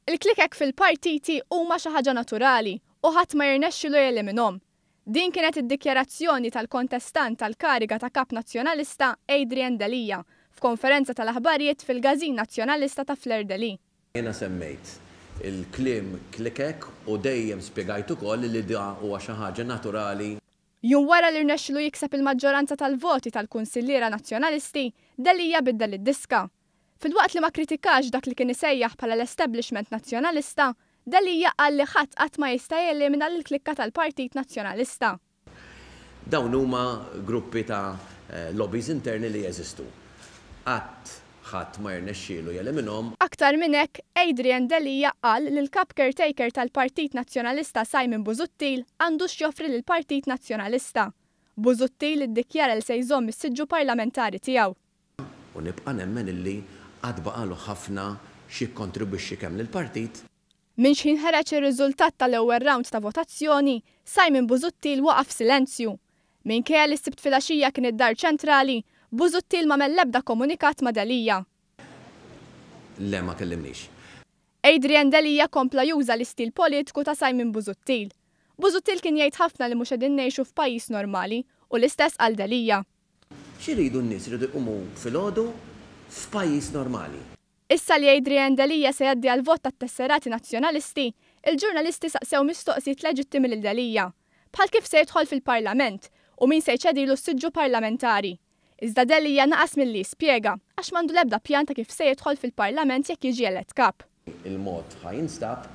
Il-klikek fil-partiti huma xi ħaġa naturali u ħadd ma jirnexxielu jeliminhom. Din kienet id-dikjarazzjoni tal-kontestant tal-kariga ta' kap nazzjonalista Adrian Delija f'konferenza tal-aħbarijiet fil-Gażin Nazzjonalista ta' Fleur-de-Lis. Jiena semmejt il-kliem klikek u dejjem spjegajt ukoll li da huwa xi ħaġa naturali. Jum wara li rnexxielu jikseb il-maġġoranza tal-voti tal-Kunsilliera Nazzjonalisti, Delija biddel id-diska. Fil-waqt li ma kritikax dak li kien isejjaħ bħala l-establishment nazzjonalista, Delija qal li ħadd qatt ma jista' jelimina l-klikka tal-Partit Nazzjonalista. Dawn huma gruppi ta' lobbies interni li jeżistu. Ħadd ma jirnexxielu jeliminhom. Aktar minn hekk, Adrian Delija qal li l-kap caretaker tal-Partit Nazzjonalista Simon Busuttil għandux joffri lill-Partit Nazzjonalista. Busuttil iddikjara li se jżomm is-siġġu parlamentari tiegħu. U nibqa' nemmen illi qatt baqalu ħafna xi jikkontribwixxi kemm lill-partit. Minn xi ħareġ ir-riżultat tal-ewwel round ta' votazzjoni, Simon Busuttil waqaf silenzju. Minkejja li s-sibt filgħaxija kien id-dar ċentrali, Busuttil ma l-ebda komunikat ma' Delija. Le ma kellimniex. Adrian Delija kompla juża l-istil politiku ta' Simon Busuttil. Busuttil kien jgħid ħafna li mhux qegħdin ngħixu f'pajjiż normali u l-istess għal Delija. X'iridu n-nies iridu jqumu filgħodu f'pajjiż normali. Issa li Adrian Delija se jgħaddi għal vot tat-tesserati nazzjonalisti, il-ġurnalisti saqsew mistoqsijiet leġittimi lil Delija, bħal kif se jidħol fil-Parlament u min se jċedilu s-siġġu parlamentari. Iżda Delija naqas milli spjega għax m'għandu l-ebda pjan ta' kif se jidħol fil-Parlament jekk jiġi elett kap. Il-mod ħajinstab.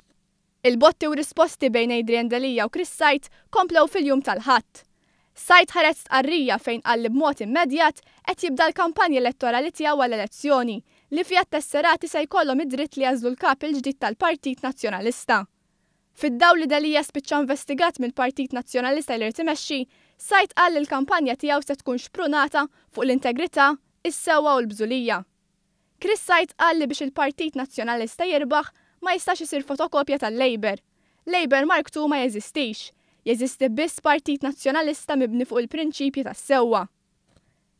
Il-botti u risposti bejn Adrian Delija u Chris Sajt komplew fil-jum tal-ħadd. Sajt ħareġ stqarrija fejn qal li b'mod immedjat qed jibda l-kampanja elettorali tiegħu għall-elezzjoni li fiha t-tesserati se jkollhom id-dritt li jażlu l-kap il-ġdid tal-Partit Nazzjonalista. Fid-dawl li Delija spiċċa investigat mill-Partit Nazzjonalista li timexxi, Sajt qal li l-kampanja tiegħu se tkun xprunata fuq l-integrità, is-sewwa u l-bżulija. Chris Sajt qal li biex il-Partit Nazzjonalista jirbaħ ma jistax isir fotokopja tal-Labour. Labour Mark II ma jeżistix. Jeżisti biss Partit Nazzjonalista mibni fuq il-prinċipji tas-sewwa.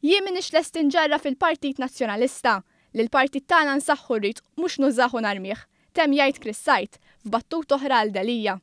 Jien m'iniex lest inġarra fil-Partit Nazzjonalista li l-partit tagħna nsaħħu rrid mhux nużaħu narmih, temm jgħid Chris Sajt f'battut oħra għal Delija.